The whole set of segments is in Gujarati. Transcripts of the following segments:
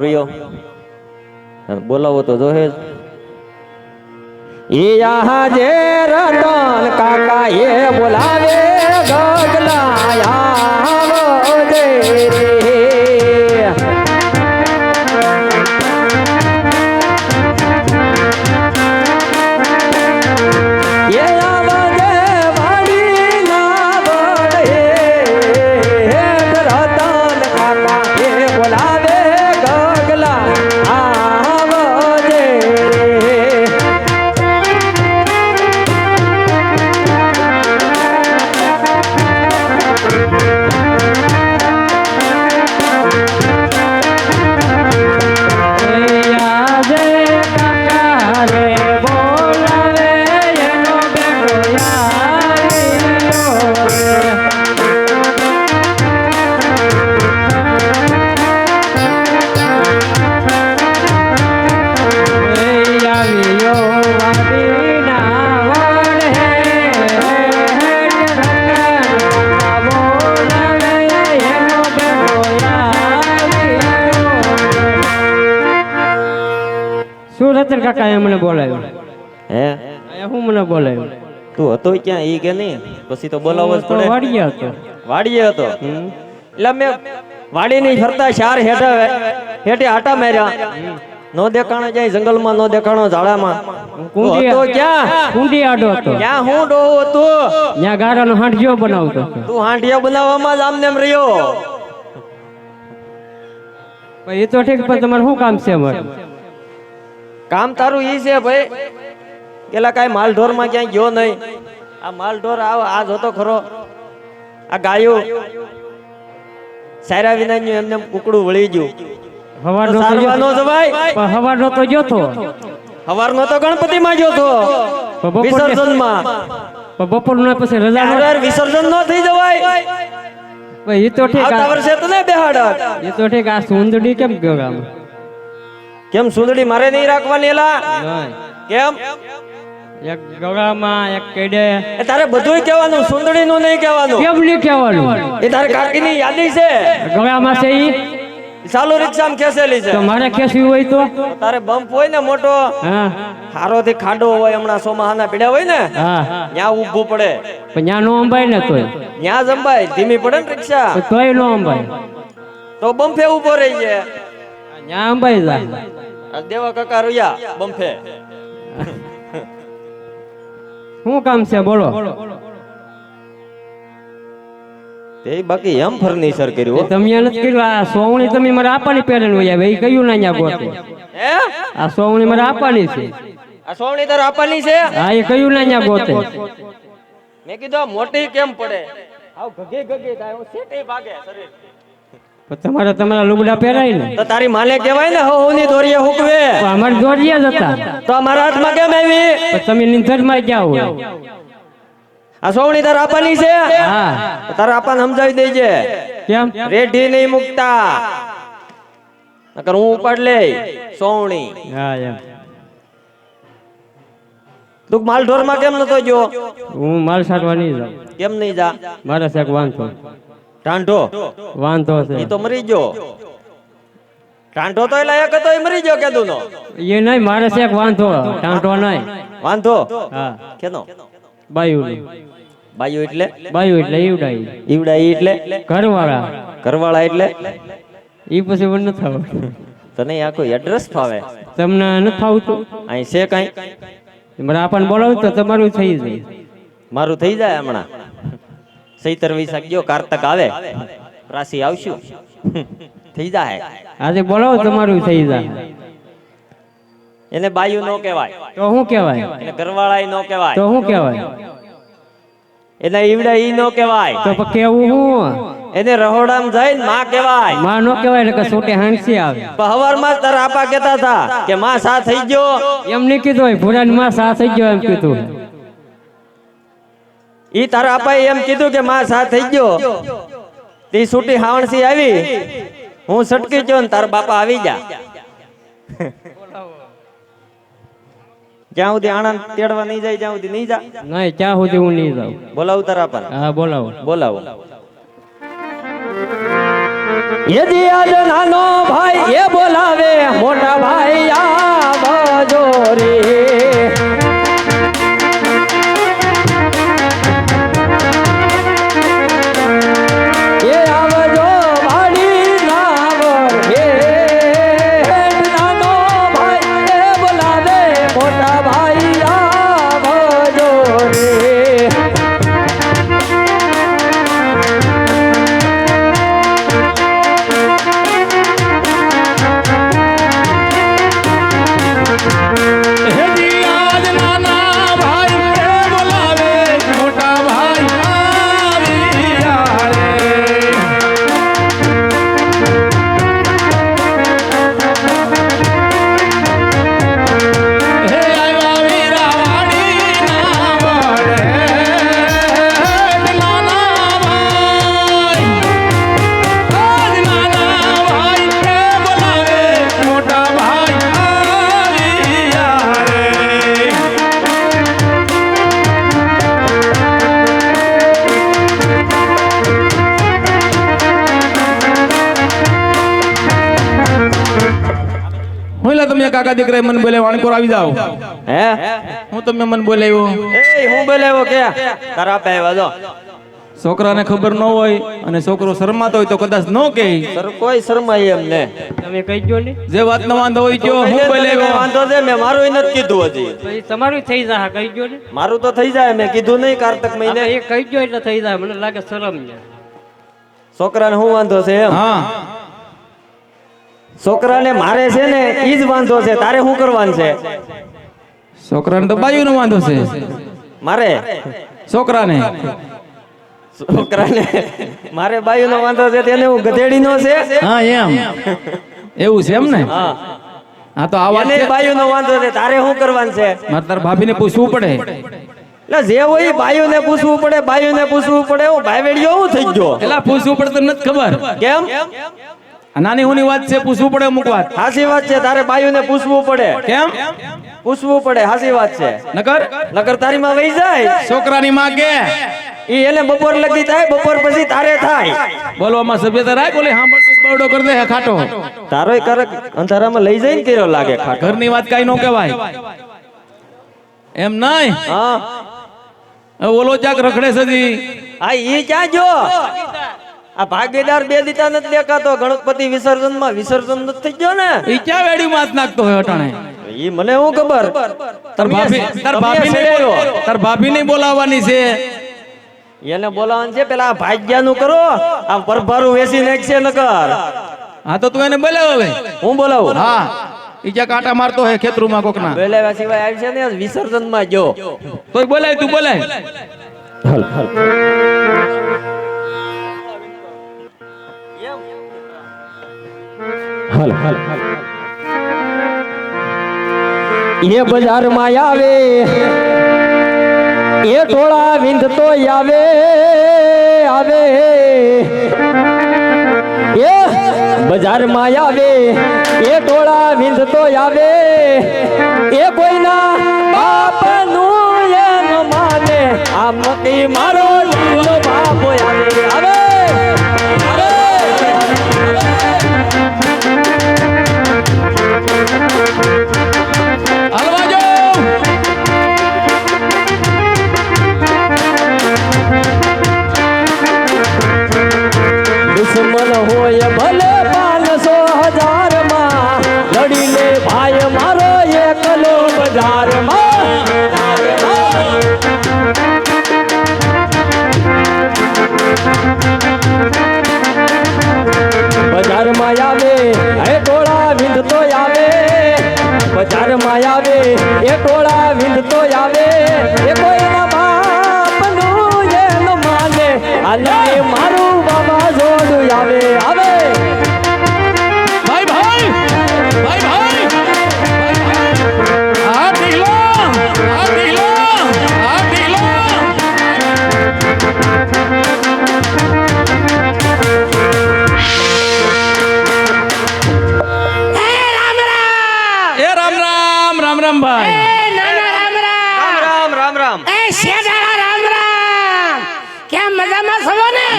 રહ્યો બોલાવો તો જોહે જ એ યહાં જે રતન કાકા એ બોલાવે ગગલા આવો જે રે રતન કાકા એ મને બોલાવ્યો હે હું મને બોલાવ્યો તું હતો ક્યાં ઈ કે નહીં પછી તો બોલાવવો જ પડે વાડીએ હતો એટલે મેં વાડી ની ફરતા ચાર હેઠે આટા માર્યા નો દેખાણો જાય જંગલમાં નો દેખાણો ઝાડામાં તો ક્યાં કુંડી આડો હતો ક્યાં હું ડોહો હતો ત્યાં ગારાનો હાંડિયો બનાવતો તું હાંડિયો બનાવવામાં જ આમને રહ્યો એ તો ઠીક પણ તમારે શું કામ છે અમારે કામ તારું ઈ છે ભાઈ પેલા કાંઈ માલઢોર માં ક્યાંય ગયો નહીં આ માલઢોર આ જોતો ખરો આ ગાયો સાયરા વિનાનું એમને કુકડું વળી ગયું હવારનો તો ગયો તો હવારનો તો ગણપતિ માં ગયો તો વિસર્જન માં બપોર ના પછી રજા વિસર્જન નો થઈ જવાય એ તો ઠીક આ વર્ષે તો નહીં બેહાડત એ તો ઠીક આ સુંદડી કેમ ગયો ગામ કેમ સુંદડી મારે નહીં રાખવાની એલા કેમ એક ગળામાં એક કેડે એ તારે બધુંય કહેવાનું સુંદડી નું નહીં કહેવાનું કેમ નહીં કહેવાનું એ તારે કાકી ની યાદી છે ગળામાં છે ઈ ચાલુ રિક્ષામાં ખેસેલી છે તો મારે ખેસવી હોય તો તારે બમ્પ હોય ને મોટો હા હારો થી ખાડો હોય હમણાં સોમાહાના પીડા હોય ને હા ત્યાં ઊભું પડે પણ ત્યાં નો અંબાય ને તોય ત્યાં જંબાય ધીમી પડે ને રિક્ષા તોય નો અંબાય તો બમ્ફે ઉભો રહી જાય ત્યાં અંબાઈ જાય દેવા કાકા રહ્યા બમ્ફે શું કામ છે બોલો તે બાકી એમ ફર્નિચર કર્યું તમે નથી કર્યું આ સોવણી તમે મારે આપવાની પેરેન હોય આવે એ કયું ના ન્યા ગોતે હે આ સોવણી મારે આપવાની છે આ સોવણી તાર આપવાની છે હા એ કયું ના ન્યા ગોતે મેં કીધું મોટી કેમ પડે આવ ગગે ગગે થાય સેટે ભાગે શરીર તમારે તમારા લુગડા પહેરાય ને તો તારી માને કહેવાય ને હોની દોરીએ હુકવે અમારી દોરિયા જ હતા તો અમારા હાથમાં કેમ આવી તમે નિંદર માં ગયા હોય આ સોવણી તાર આપવાની છે હા તારા આપાને સમજાવી દેજે કેમ રેઢી નહીં મુકતા નકર હું ઉપાડ લે સોવણી હા એમ તું માલઢોર માં કેમ નતો ગયો હું માલ સાટવા નહીં જાઉં કેમ નહીં જા મારે શેક વાંધો વાંધો છે એ તો મરી ગયો ટાંટો તો લાયક હતો એ મરી ગયો કેદું નો એ નહીં મારે શેક વાંધો ટાંટો નહીં વાંધો હા કેનો બાયુ એટલે ઈવડા એટલે ઘરવાળા એટલે ઈ પછી મને ન થાવ તને આખો એડ્રેસ ફાવે તમને ન થાવતું અહીં છે કઈ મારે આપણને બોલાવું તો તમારું થઈ જાય મારું થઈ જાય હમણાં સૈતર વૈશાખ ગયો કારતક આવે રાશિ આવશું થઈ જાય આજે બોલાવો તમારું થઈ જાય એને બાયુ નો કહેવાય તો શું કહેવાય એને ઘરવાળા નો કહેવાય તો શું કહેવાય એના ઈવડા ઈ નો કહેવાય તો કેવું હું એને રહોડામાં જઈને માં કહેવાય માં નો કહેવાય એટલે કે છોટે હાંસી આવે હવારમાં તાર આપા કહેતા હતા કે માં સા થઈ ગયો એમ નહીં કીધું હોય ભુરાની માં સા થઈ ગયો એમ કીધું ઈ તારા આપાએ એમ કીધું કે માં સા થઈ ગયો તી છૂટી હાવણસી આવી હું સટકી ગયો ને તાર બાપા આવી જા જ્યાં સુધી આણંદ તેડવા નહીં જાય ત્યાં સુધી નહીં જા નહીં ત્યાં સુધી હું નહીં જાઉં બોલાવું તારા આપા હા બોલાવો બોલાવો યદી આજ નાનો ભાઈ એ બોલાવે મોટા ભાઈ આવજો રે એ આવજો વાડી નાવર હે નાનો ભાઈ એ બોલાવે મોટા ભાઈ આવજો રે હેજી આજ નાના ભાઈ એ બોલાવે મોટા ભાઈ આવ્યા રે હે આવ્યા વીરા વાડી ના વડે નાના ભાઈ આજ નાના ભાઈ એ બોલાવે મોટા ભાઈ આવ્યા રે હું લા તમે કાકા દીકરા મન બોલે વાણકોર આવી જાવ હે હું તમે મન બોલાવ્યો એ હું બોલાવ્યો કે તારા આપે આવ્યા જો છોકરાને ખબર ન હોય અને છોકરો શરમાતો હોય તો કદાચ ન કહે સર કોઈ શરમાય એમ ને તમે કહી દો ને જે વાત ન વાંધો હોય કયો હું બોલાવ્યો વાંધો છે મેં મારું નથી કીધું હજી તો એ તમારું થઈ જાય કહી દો ને મારું તો થઈ જાય મેં કીધું નહીં કારતક મહિને એ કહી દો એટલે થઈ જાય મને લાગે શરમ છે છોકરાને શું વાંધો છે એમ હા છોકરાને મારે છે ને ઈ જ વાંધો છે તારે શું કરવાનું છે છોકરાને તો બાયુનો વાંધો છે મારે છોકરાને છોકરાને મારે બાયુનો વાંધો છે તેને હું ગધેડીનો છે હા એમ એવું છે એમ ને હા હા તો આ વાત એને છે. બાયુનો વાંધો છે તારે શું કરવાનું છે મારે તાર ભાભીને પૂછવું પડે એટલે જે હોય ઈ બાયુને પૂછવું પડે બાયુને પૂછવું પડે હું ભાઈવેડીયો હું થઈ ગયો એલા પૂછવું પડે તો નથી ખબર કેમ આ નાની હુની વાત છે પૂછવું પડે અમુક વાત હાસી વાત છે તારે બાયુને પૂછવું પડે કેમ પૂછવું પડે હાસી વાત છે નકર નકર તારી માં વહી જાય છોકરાની માં કે ઈ એને બપોર લગી થાય બપોર પછી તારે થાય બોલવામાં સભ્યતા રાખ બોલે સાંભળતી જ બરડો કરી દે ખાટો તારોય કરક અંધારામાં લઈ જઈને કર્યો લાગે ખાટો ઘરની વાત કાઈ નો કહેવાય એમ નહીં હા હવે ઓલો ચાક રખડે સજી આ ઈ ક્યાં જો આ ભાગીદાર બે દીતા નથી દેખાતો ગણપતિ વિસર્જનમાં વિસર્જન નથી થઈ ગયો ને ઈ ક્યાં વેડી માત નાખતો હોય અટાણે ઈ મને હું ખબર તાર ભાભી ને બોલાવવાની છે એને બોલાવાનું છે પેલા ભાગ્યાનું કરો આ પરભારું વેસી નાખશે નકર હા તો તું એને બોલાવ હવે હું બોલાવું હા ઈ જ્યાં કાંટા મારતો હોય ખેતરુમાં કોકના બોલાવ્યા સિવાય આવી છે ને વિસર્જનમાં જો તોય બોલાય તું બોલાય હાલ હાલ એ બજારમાં આવે એ ટોળા વિંધતો આવે આવે એ બજારમાં આવે એ ટોળા વિંધતો આવે એ કોઈના બાપનું એમ માને આમ નથી મારો લીલો બાપ આવે આવે હાલવા જો દુશ્મન હોય ભલે 500,000 માં લડી લે ભાઈ મારો એકલો બજારમાં બજારમાં આવે એ ટોળા વિંધતો આવે બજારમાં આવે એ ટોળા વિંધતો આવે એ કોઈના બાપનું એમ માને આલે મારું બાબા જોડું આવે આવે ભાઈ ભાઈ ભાઈ ભાઈ આ ઢીલો આ ઢીલો આ ઢીલો એ રામ રામ રામ રામ ભાઈ રામ રામ રામ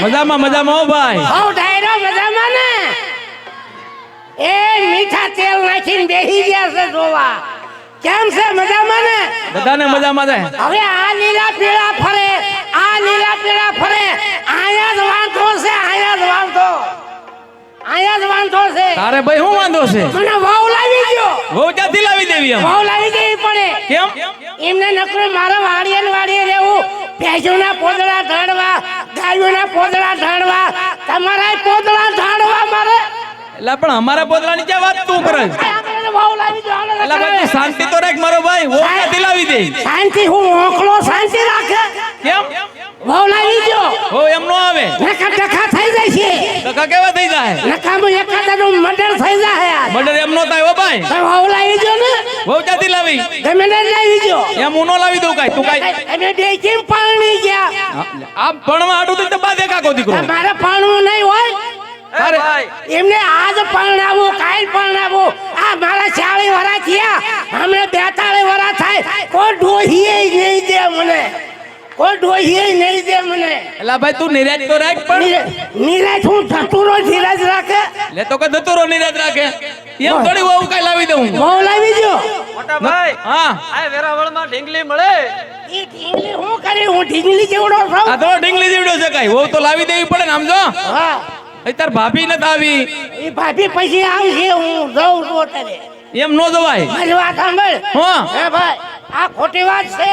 મજામાં મજામાં હો ભાઈ હો ડાયરો મજામાં ને એ મીઠા તેલ નાખીને બેહી ગયા છે જોવા. કેમ છે મજામાં ને? બધાને મજામાં છે. હવે આ લીલા પીળા ફરે, આ લીલા પીળા ફરે, આયા જ વાંધો છે, આયા જ વાંધો, આયા જ વાંધો છે. તારે ભાઈ શું વાંધો છે? મને વાવ લાવી ગયો. બહુ ક્યાંથી લાવી દેવી એમ? વાવ લાવી દેવી પડે. કેમ? એમને નકરું મારા વાડીએ ને વાડીએ રહેવું, ભેંસોના પોદળા ઢાળવા, ગાયોના પોદળા ઢાળવા, તમારા પોદળા ઢાળવા મારે. એટલે પણ અમારા પોતલાની ક્યાં વાત તું કરે? વાવ લાવી દો. એટલે ભાઈ તું શાંતિ તો રાખ મારો ભાઈ. વો ક્યાંથી લાવી દે? શાંતિ હું ઓખલો શાંતિ રાખે. કેમ? વાવ લાવી દો. હો એમ નો આવે. નકા ડખા થઈ જાય છે. ટકા કેવા થઈ જાય? નકામાં એકાદાનું મર્ડર થઈ જાય. મર્ડર એમ નો થાય હો ભાઈ. તો વાવ લાવી દો ને. વો ક્યાંથી લાવી? તમે ને લાવી દો. એમ હું નો લાવી દઉં કાઈ. તું કાઈ તમે બે કેમ પાણી ગયા? આ ભણવા આટું તો બાદે કાકો દીકરો. મારે પાણવું નહીં હોય. અરે એમને આજ પરણાવું, કાલ પરણાવું. આ મારા 40 વર્ષ થયા, હમણે 42 વર્ષ થાય. કોઈ ડોહીએ નહીં દે મને, કોઈ ડોહીએ નહીં દે મને. એલા ભાઈ તું નિરાજ તો રાખ. પણ નિરાજ હું ધતુરો ધીરજ રાખે. લે તો કે ધતુરો નિરાજ રાખે. એમ થોડી વહુ કાઈ લાવી દઉં. બહુ લાવી દો. મોટા ભાઈ હા આ વેરાવળમાં ઢીંગલી મળે. ઈ ઢીંગલી હું કરી? હું ઢીંગલી જેવડો છું. આ તો ઢીંગલી જેવડો છે કાઈ. વહુ તો લાવી દેવી પડે ને. આમ જો હા, તાર ભાભી નથી આવી. એ ભાભી પછી આવશે, હું જઉં છું અત્યારે. એમ નો જવાય. મારી વાત સાંભળ. હા હે ભાઈ, આ ખોટી વાત છે.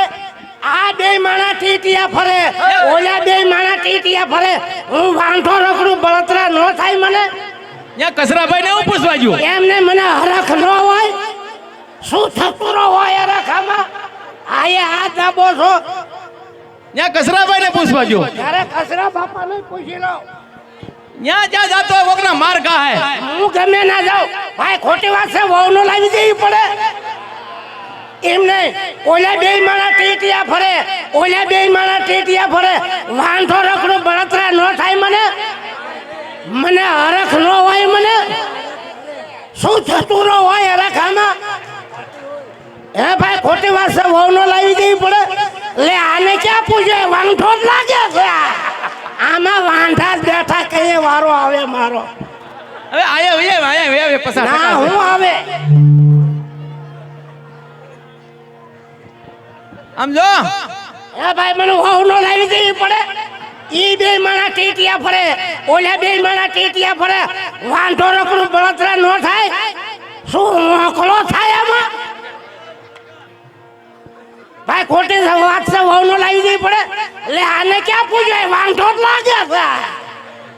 આ બે માણા ટીટિયા ફરે, ઓલા બે માણા ટીટિયા ફરે. હું વાંઢો રખડું, બળતરા નો થાય મને. ત્યાં કસરાભાઈ ને હું પૂછવા ગયો. એમને મને હરખ ન હોય. શું થતું ન હોય હરખામાં? આયે હાથ દાબો છો. ત્યાં કસરાભાઈ ને પૂછવા ગયો. ત્યારે કસરા બાપાને પૂછી લો. ત્યાં જ્યાં જાતો હોય કોકના માર ખાય. હું ગમે ના જાઉં. ભાઈ ખોટી વાત છે, વહુનો લાવી દેવી પડે. એમ નહીં, ઓલા બે માણા ટીટિયા ફરે, ઓલા બે માણા ટીટિયા ફરે. વાંઢો રખડું, બળતરા ન થાય મને. મને હરખ ન હોય. મને શું થતું ન હોય હરખામાં? હે ભાઈ ખોટી વાત છે, વહુનો લાવી દેવી પડે. લે આને ક્યાં પૂછે? વાંઢો જ લાગે છે. આમાં વાંઢા જ બેઠા, કઈ વારો આવે મારો? હવે આયા પસાર ના હું આવે. આમ જો હે ભાઈ મને વહુ નો લાવી દેવી પડે. ઈ બે માણા ટીટિયા ફરે, ઓલા બે માણા ટીટિયા ફરે. વાંઢો રખડું, બળતરા ન થાય. શું મોકલો થાય આમાં? ભાઈ ખોટી વાત છે, વહુ નો લાવી દેવી પડે. લે આને ક્યાં પૂછે? વાંઢો જ લાગે છે.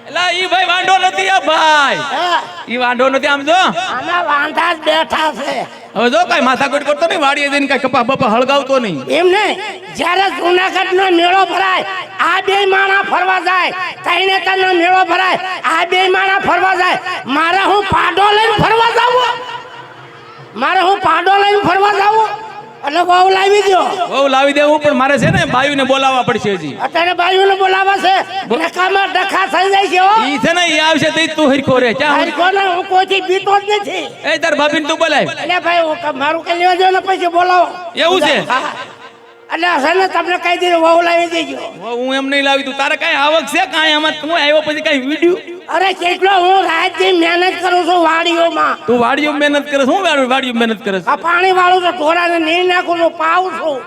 એલા ઈ ભાઈ વાંઢો નથી. આ ભાઈ હા, ઈ વાંઢો નથી. આમ જો આમાં વાંઢા જ બેઠા છે. હવે જો કઈ માથાકૂટ કરતો નહીં. વાડીએ જઈને કઈ કપા બપા હળગાવતો નહીં. એમ નહીં, જ્યારે જૂનાગઢ નો મેળો ભરાય, આ બે માણા ફરવા જાય. તરણેતર નો મેળો ભરાય, આ બે માણા ફરવા જાય. મારે હું પાડો લઈને ફરવા જાવું? મારે હું પાડો લઈને ફરવા જાવું? એટલે બહુ લાવી દો. બહુ લાવી દેવું. પણ મારે છે ને બાયુને બોલાવવા પડશે હજી. અત્યારે બાયુને બોલાવા છે. નકામાં ડખા થઈ જાય છે હો. ઈ છે ને ઈ આવશે તો ઈ તું હરખો રે. ક્યાં હારી કોને? હું કોઈથી બીતો જ નથી. એ તાર ભાભીને તું બોલાય. એટલે ભાઈ મારું કઈ લેવા દો ને, પછી બોલાવો. એવું છે? હા. એટલે હશે ને તમને કહી દીધું, બહુ લાવી દેજો. હું એમ નહીં લાવી. તું તારે કઈ આવક છે કાંઈ? આમાં તું આવ્યો પછી કઈ વિડીયો? અરે કેટલો હું રાત દી મહેનત કરું છું વાડીઓમાં. તું વાડીઓ મહેનત કરે. શું વાડીઓ મહેનત કરે? આ પાણી વાળું છું, ઢોરાને નહીં નાખું છું, પાવું છું.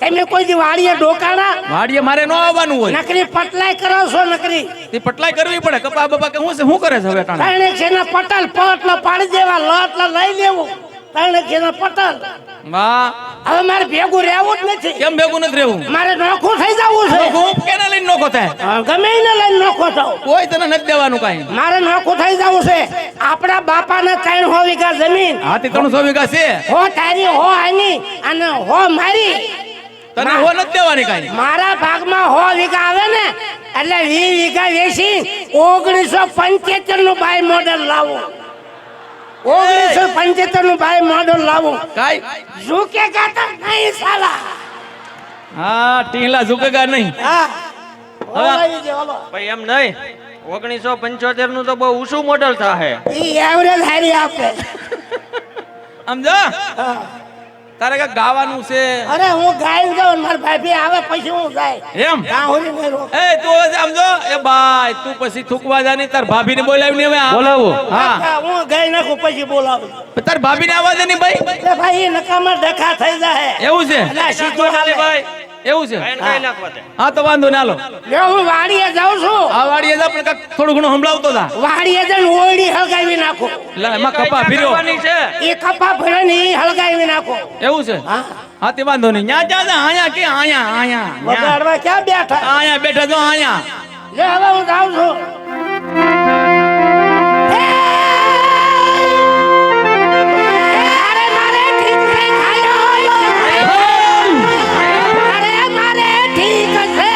તમે કોઈ દી વાડીએ ડોકાણા? વાડીએ મારે ન આવવાનું હોય. નકરી પટલાઈ કરો છો? નકરી તે પટલાઈ કરવી પડે. કપા બપા કે શું છે? શું કરે છે હવે ટાણે? ત્રણે છે ને પટલ પટલો પાડી દેવા, લટ લઈ લેવું. ત્રણે છે ને પટલ. વાહ. હવે મારે ભેગું રહેવું જ નથી. કેમ ભેગું નથી રહેવું? મારે નોખું થઈ જવું છે. હું કેને લઈને નોખો થાય? ગમે એને લઈને નોખો થાવ. કોઈ તને નથી દેવાનું કાંઈ. મારે નોખું થઈ જવું છે. આપણા બાપાને 300 વીઘા જમીન. હાથી 300 વીઘા છે. હો તારી, હો આની અને હો મારી. તને હો નથી દેવાની કાંઈ. મારા ભાગમાં 100 વીઘા આવે ને, એટલે 20 વીઘા વેચી 1975 નું બાય મોડેલ લાવું. 1975 નું બાય મોડેલ લાવું. કાંઈ ઝુકેગા તો નહીં સાલા. હા ટીલા ઝુકેગા નહીં. હા ઓલાવી દે ઓલો. ભાઈ એમ નહીં, 1975 નું તો બહુ ઊંચું મોડલ થાહે. ઈ એવરેજ હારી આપે. સમજો. તારે કઈ ગાવાનું છે અરે હું ગાઈ જાઉં ને મારા ભાભી આવે પછી હું જાય એમ કાં હોલી નહીં રહું. એ તું હવે સમજો એ બાય તું પછી થૂકવા જા નહીં તાર ભાભીને બોલાવીને હવે આ. બોલાવો હા હું ગઈ નાખું પછી બોલાવું. તાર ભાભીને આવવા દે નહીં ભાઈ એટલે ભાઈ એ નકામા ડખા થઈ જાય. એવું છે એટલે સીધો હાલે. એવું છે એને કઈ નાખવા દે. હા તો વાંધો ના લો લે હું વાડીએ જાઉં છું. આ વાડીએ જા પણ કાંઈક થોડું ઘણું સંભળાવતો તા વાડીએ જઈને ઓયડી હળગાવી નાખું. એટલે એમાં કપા ફીર્યો નાખવાની છે. એ કપા ભરે ને એ હળગાવી નાખું. એવું છે હા હા તે વાંધો નહીં ન્યા જા આયા કે આયા આયા વગાડવા ક્યાં બેઠા. આયા બેઠા જો આયા લે હવે હું જાઉં છું. અરે મારે ઠીક છે ખાયો. અરે મારે ઠીક છે. હે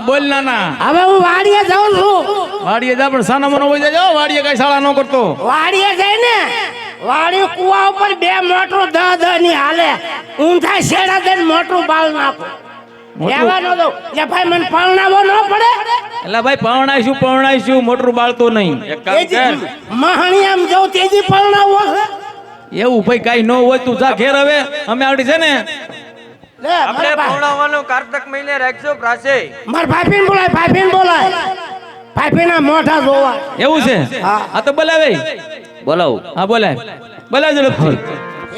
બોલ નાના હવે હું વાડીએ જાઉં છું. વાડીએ જા પણ સાના મનો હોય જાજો વાડીએ કઈ શાળા ન કરતો વાડીએ જઈને વાડી કુવા ઉપર 2 મોટરું ની હાલે ઊંધા શેડા દઈને મોટરું બાળ નાખું. એવા નો દઉં કે ભાઈ મને પરણાવો ન પડે. એટલે ભાઈ પરણાઈશું મોટરું બાળતો નહીં એક કામ કર મહાણી આમ જવું તેજી પરણાવો છે. એવું ભાઈ કઈ ન હોય તું જા ઘેર હવે અમે આવડી છે ને લે આપણે પૌણાવાનું કાર્તક મહિને રાખજો પ્રાસે માર ભાઈપીન બોલાય ભાઈપીના મોઢા જોવા. એવું છે હા. આ તો બોલાવે બોલાવું હા બોલાય ઝડપથી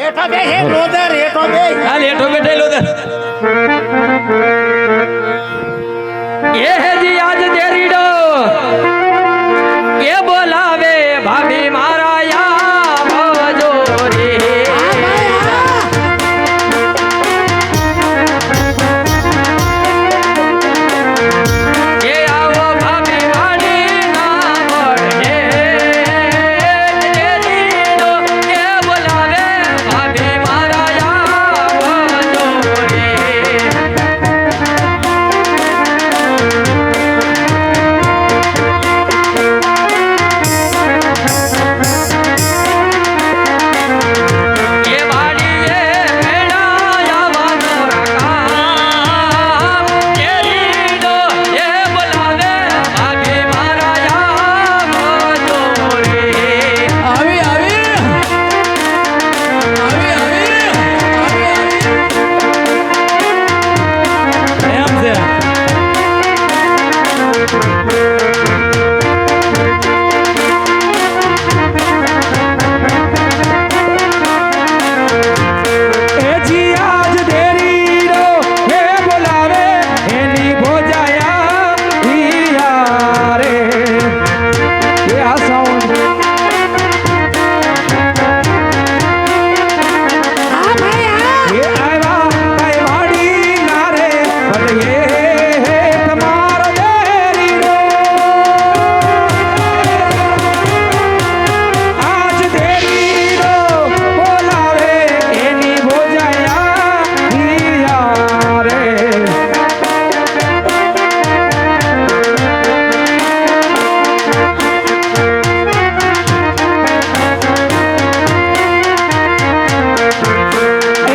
હેઠો બે હે લોદર હેઠો બે. હાલ હેઠો બેઠેલો દર એ હેજી આજ દેરીડો એ બોલાવે ભાભી મારા આવજો રે. એ આવો ભાભી વાડી ના મળે દેરીડો એ બોલાવે ભાભી મારા આવજો રે. એ વાડીએ મેળાયાવાનો રકામ કેરીડો એ બોલાવે ભાભી મારા આવજો રે. એમ છે એજી આજ દેરીડો હે બોલાવે એની ભોજાયા હિયા રે એ આ સાઉન્ડ હા ભાઈ હા. એ આવ્યા કઈ વાડી ના રે ભલે હે તમારો દેરીડો આજ દેરીડો બોલાવે એની ભોજાયા હિયા રે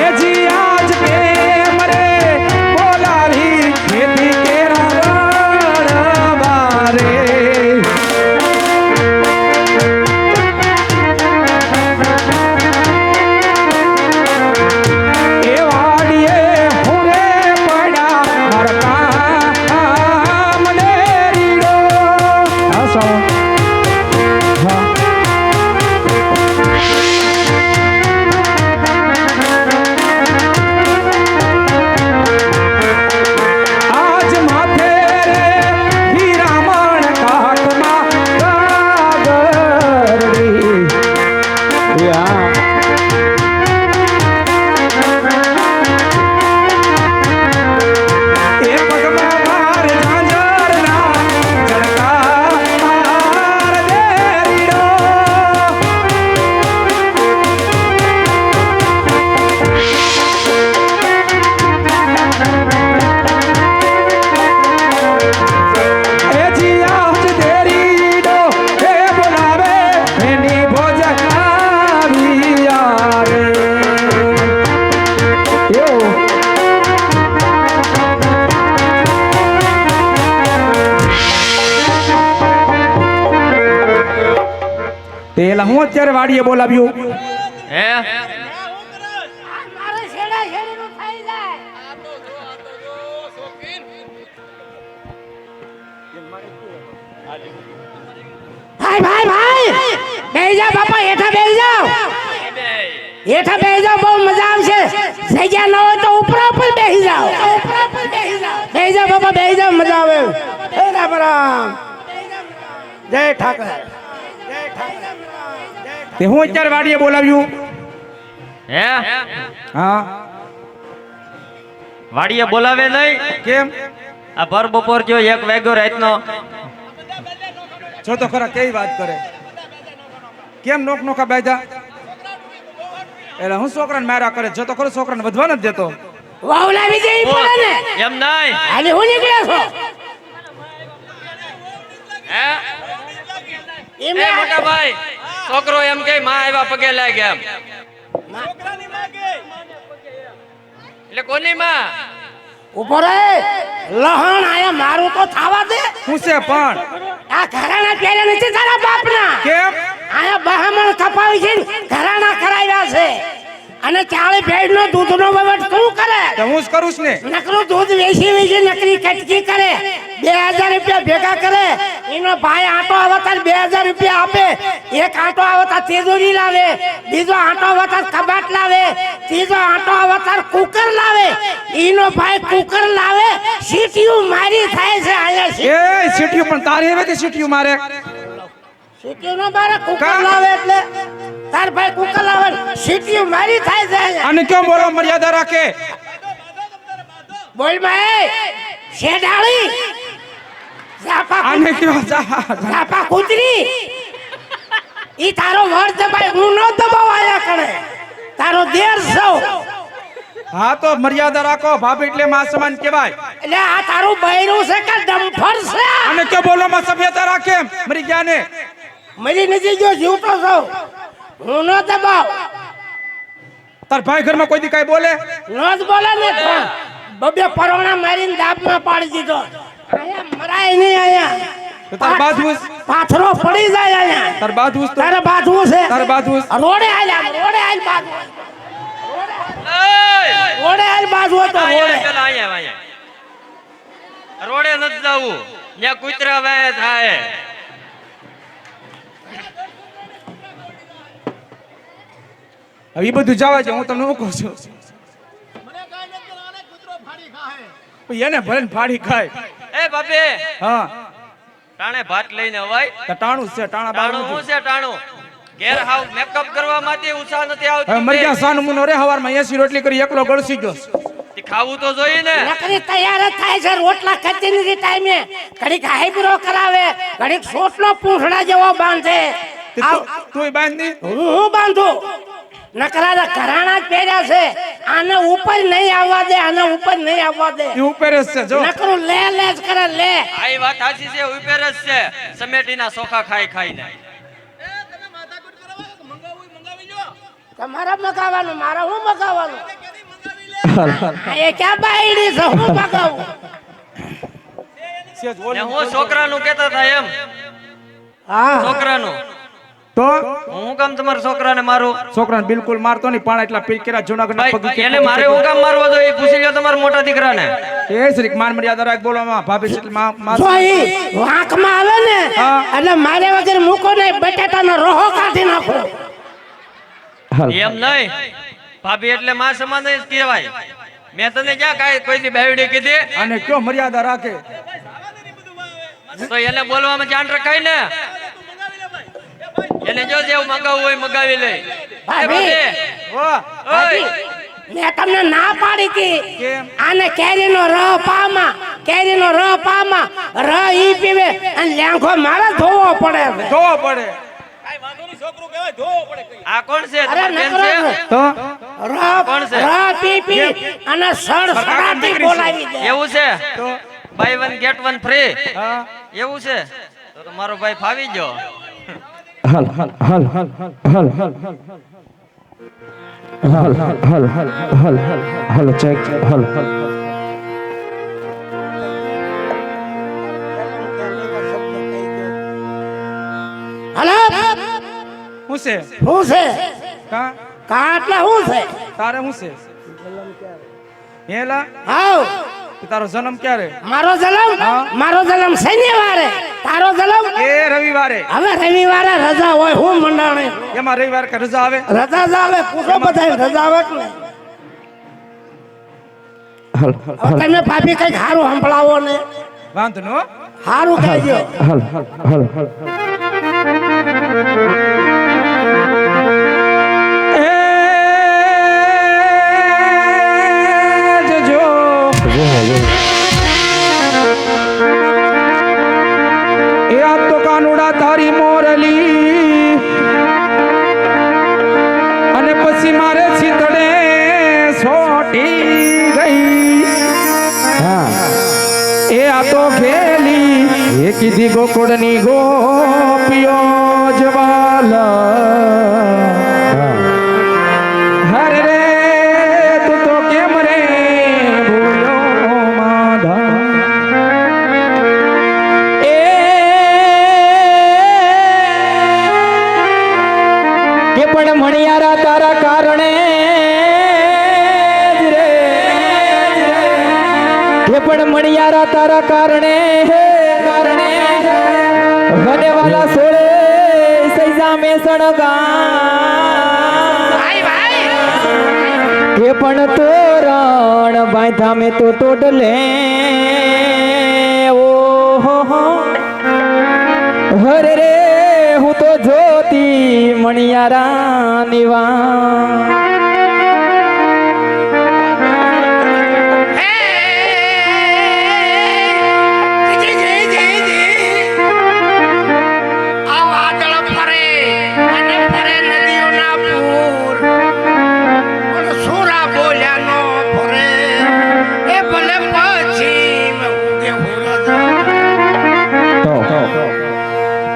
એજી આજ પ્રેમ રે બોલાવી ખેતી કેરા રણવારે એ વાડીએ હુરે પડ્યા મારા મને રીડો આ સાઉન્ડ હા આજ માથે રે હીરામણ કાકમાં ગાગરડી યા એ પગમાં માર ઝાંઝરના ઝળકા માર દેરીડો એજી આજ દેરીડો હે બોલાવે એની ભોજન આવિયા રે યો પેલા હું અત્યારે વાડીએ બોલાવ્યું હે મારે શેડા શેડીનું થઈ જાય. ભાઈ બેહી જાઓ બાપા હેઠા બેહી જાઓ. હેઠા બેહી જાઓ બહુ મજા આવશે. જગ્યા ન હોય તો ઉપર બેહી જાઓ. બેહી જાઓ બાપા બેહી જાઓ મજા આવે. હે રામ રામ જય ઠાકર તે હું અત્યારે વાડીએ બોલાવ્યું હે હા વાડીએ બોલાવે નહીં કેમ આ ભર બપોર જો 1 વાગ્યો રાતનો જો તો ખરા કેવી વાત કરે કેમ નોખા બાયધા એટલે હું છોકરાને માર્યા કરે જો તો ખરો છોકરાને વધવા નથી દેતો વાવ લાવી દેવી પડે ને. એમ નહીં હાલે હું નીકળ્યા છો હે એમ એ મોટા ભાઈ છોકરો એમ કે માં આવ્યા પગે લાગ્યા એમ એટલે કોની માં ઉભો રહે લહણ આયા મારું તો થાવા દે હું છે પણ આ ઘરાણા પહેર્યા નથી તારા બાપના કેમ આયા બહામણ કપાવી છે ને ઘરાણા કરાવ્યા છે અને 40 ભેડનો દૂધનો વહીવટ શું કરે તો હું જ કરું છું ને નકરું દૂધ વેચી નકરી કટકી કરે 2000 રૂપિયા ભેગા કરે એનો ભાઈ આટો આવતા 2000 રૂપિયા આપે એક આટો આવતા તેજોરી લાવે બીજો આટો આવતા કબાટ લાવે ત્રીજો આટો આવતા કુકર લાવે એનો ભાઈ કુકર લાવે સીટીયું મારી થાય છે આયા એ સીટીયું પણ તારી હવે તે સીટીયું મારે સીટીયું નો મારે કુકર લાવે એટલે તાર ભાઈ કુકર લાવે સીટીયું મારી થાય છે આયા અને કેમ બોલો મર્યાદા રાખે બોલ ભાઈ શેડાળી ઝાપા આને કયો જા ઝાપા કૂતરી ઈ તારો વર દબાય હું નો દબાવાયા કરે તારો દેર સૌ હા તો મર્યાદા રાખો ભાભી એટલે માં સમાન કહેવાય એટલે આ તારું બૈરું છે કે ડમ્ફર છે અને કે બોલો માં સભ્યતા રાખે મરી ગયા ને મરી નથી જો જીવતો સૌ હું નો દબાવ તાર ભાઈ ઘરમાં કોઈ દી કાઈ બોલે નો જ બોલે ને પણ બબે પરોણા મારીને દાબમાં પાડી દીધો આયા મરાય નહીં આયા તો તાર બાજુ પાથરો પડી જાય આયા તાર બાજુ તો તારે બાજવું છે તાર બાજુ રોડે આયા રોડે આલ બાજુ રોડે આલ બાજુ તો રોડે પેલા અહીંયા રોડે નથી જવું ત્યાં કૂતરા વે થાય હવે ઈ બધું જવા છે હું તમને શું કહું છું એને ભલે ને ફાડી ખાય એ બાપે હા ટાણે ભાત લઈને અવાય તો ટાણું છે ટાણા ટાણું બાણું શું છે ટાણું ઘેર હાવ મેકઅપ કરવા માટે ઉત્સાહ નથી હવે આવતો મરી ગયા સાન મુનો રે હવારમાં 80 રોટલી કરી એકલો ગળસી ગયો ખાવું તો જોઈએ ને નકરી તૈયાર જ થાય છે રોટલા ખાતી નથી ટાઈમે ઘડીક હાઈબ્રો કરાવે ઘડીક સોટલો પૂંછડા જેવો બાંધે તું બાંધી હું બાંધું નકરા ઘરાણા જ પહેર્યા છે આને ઉપર નહીં આવવા દે આને ઉપર નહીં આવવા દે ઈ ઉપર જ છે જો નકરું લે લે જ કરે લે આ ઈ વાત સાચી છે ઉપર જ છે સમેટીના સોખા ખાઈ ખાઈને તમારા મગાવવાનું મારા હું મગાવવાનું એ ક્યાં બાયડી છે હું મગાવું સેજ ને ઓલી હું છોકરાનું કહેતા હતા એમ હા છોકરાનું તો હું કામ તમારા છોકરાને મારું છોકરાને બિલકુલ મારતો નહીં પાણા એટલા પીકેરા જૂનાગઢના પગ ભાઈ એને મારે હું કામ મારવો જોઈએ એ પૂછી લો તમારા મોટા દીકરાને એ શ્રી માન મર્યાદા રાખ બોલવામાં ભાભી છે માં જો ઈ વાંકમાં આવે ને હા. એટલે મારે વગર મૂકો ને બટાટાનો રોહો કાઢી નાખો એમ નહીં ભાભી એટલે માં સમાન જ કહેવાય મેં તને ક્યાં કાંઈ કોઈની બેવડી કીધી અને કયો મર્યાદા રાખે તો એને બોલવામાં જાણ રખાય ને એને જો જેવું મગાવવું હોય મગાવી લે ભાભી વાહ ઓય મેં તમને ના પાડી હતી કેમ? આને કેરીનો રહ પામાં કેરીનો રહ પામાં રહ ઈ પીવે અને લેંઘો મારે ધોવો પડે છે. જોવો પડે આ કોણ છે અરે તમારી બેન નકરો છે તો કોણ છે? રહ પી પી અને સડસડાટી બોલાવી દે એવું છે તો બાય 1 ગેટ 1 ફ્રી હા એવું છે તો મારો ભાઈ ફાવી ગયો હલ હલ હલ હલ હલ હલ હલ હલ હલ હલ હલ ચેક હલ હલ હલો હું છે શું છે કા કા એટલે શું છે તારે હું છે હેલા હાઉ તારો જન્મ ક્યારે મારો જન્મ શનિવારે તારો જન્મ એ રવિવારે હવે રવિવારે રજા હોય હું મંડાણે એમાં રવિવાર કે રજા આવે રજા જ આવે પૂછો બધા રજા આવે કે નહીં? હલ હવે તમે ભાભી કઈક સારું સંભળાવો ને વાંધો નો સારું કહેજો હલ હલ હલ હલ એ આ તો કાનુડા તારી મોરલી અને પછી મારે ચિતડે સોટી ગઈ હા એ આ તો ખેલી એ કીધી ગોકુળની ગોપીઓ જવાલા હરે રે તું તો કેમ રે ભૂલ્યો માધા કે પણ મણિયારા તારા કારણે જ રે કે પણ મણિયારા તારા કારણે ગને વાલા સોળે સૈજા મેસણ ભાઈ ભાઈ એ પણ તોરણ બાંધા મેં તો ટોટલે ઓહો હરે રે હું તો જોતી મણિયારા નિવા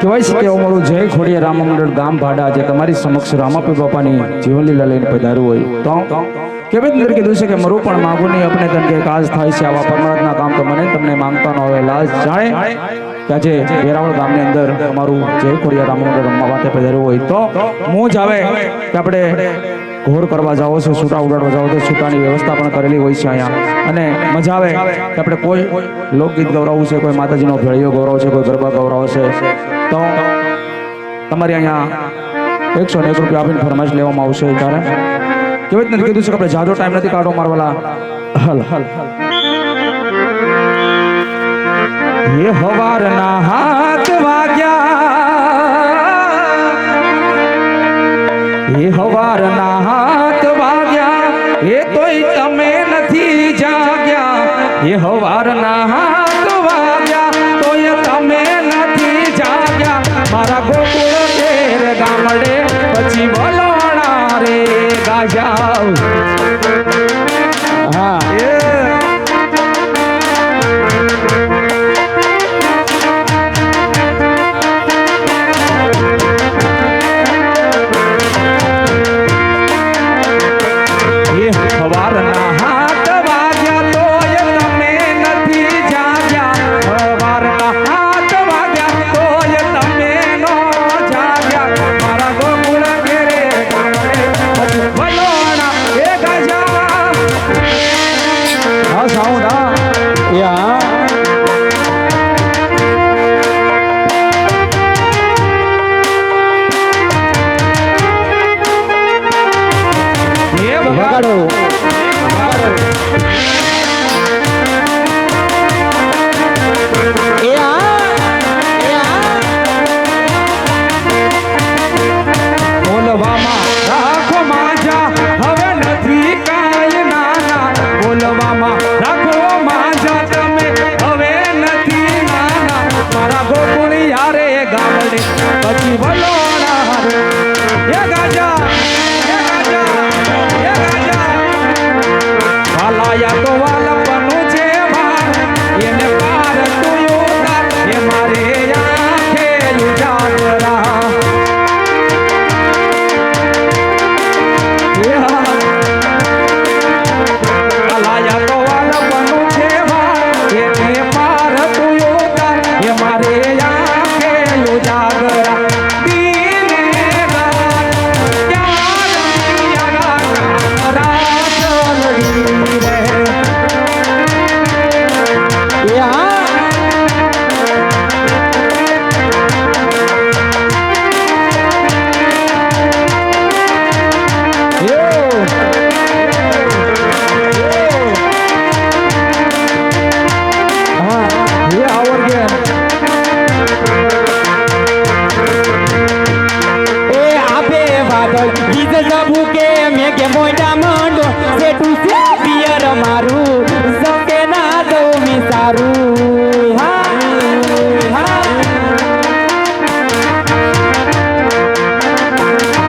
કહેવાય છે કે અમારું જય ખોડિયા રામ મંડળ ગામ ભાડા જે તમારી સમક્ષ રામાપી બાપાની જીવનલીલા લઈને પધાર્યું હોય તો કેવી રીતે કીધું છે કે મરું પણ માગું નહીં આપણે તન કે કાજ થાય છે આવા પરમાત્મા કામ તો મને તમને માંગતા ન હોય લાજ જાણે કે આજે વેરાવળ ગામની અંદર અમારું જય ખોડિયા રામ મંડળ રમવા માટે પધાર્યું હોય તો હું જ આવે કે આપણે ઘોર કરવા જાઓ છો છૂટા ઉડાડવા જાઓ તો છૂટાની વ્યવસ્થા પણ કરેલી હોય છે અહીંયા અને મજા આવે કે આપણે કોઈ લોકગીત ગૌરવવું છે કોઈ માતાજીનો ભેળિયો ગૌરવ છે કોઈ ગરબા ગૌરવ છે તો તમારે અહીંયા 101 રૂપિયા આપીને ફરમાઈશ લેવામાં આવશે કારણ કેવી રીતે કીધું છે કે આપણે જાજો ટાઈમ નથી કાઢો મારવાલા હલ હલ એ હવારના હાથ વાગ્યા એ હવારના હાથ વાગ્યા એ તોય તમે નથી જાગ્યા એ હવારના હાથ વાગ્યા તોય તમે નથી જાગ્યા મારા ગોકુળ તેર ગામડે પછી બોલોણા રે ગાજાવ હા હવારના હાથ વાગ્યા તોય તમે નથી જાગ્યા હવારના હાથ વાગ્યા તોય તમે નો જાગ્યા મારા ગોકુળ ઘેરે વલોણા એ ગજા હા સાઉન્ડ હા યા વગાડો બોલવામાં રાખો માજા હવે નથી કાંઈ નાના બોલવામાં રાખો માજા તમે હવે નથી નાના મારા ગોકુળ યારે ગામડે પછી વલોણા એ ગાજા વાલાયા તો વાલપનું છે ભાર એને પાર તું ઉતાર એ મારે આંખે ઉજાગરા વાલાયા તો વાલપનું છે ભાર એને પાર તું ઉતાર એ મારે આંખે ઉજાગરા મોટા મંડો સેટું છે પિયર મારું સકે ના દઉં વિસારું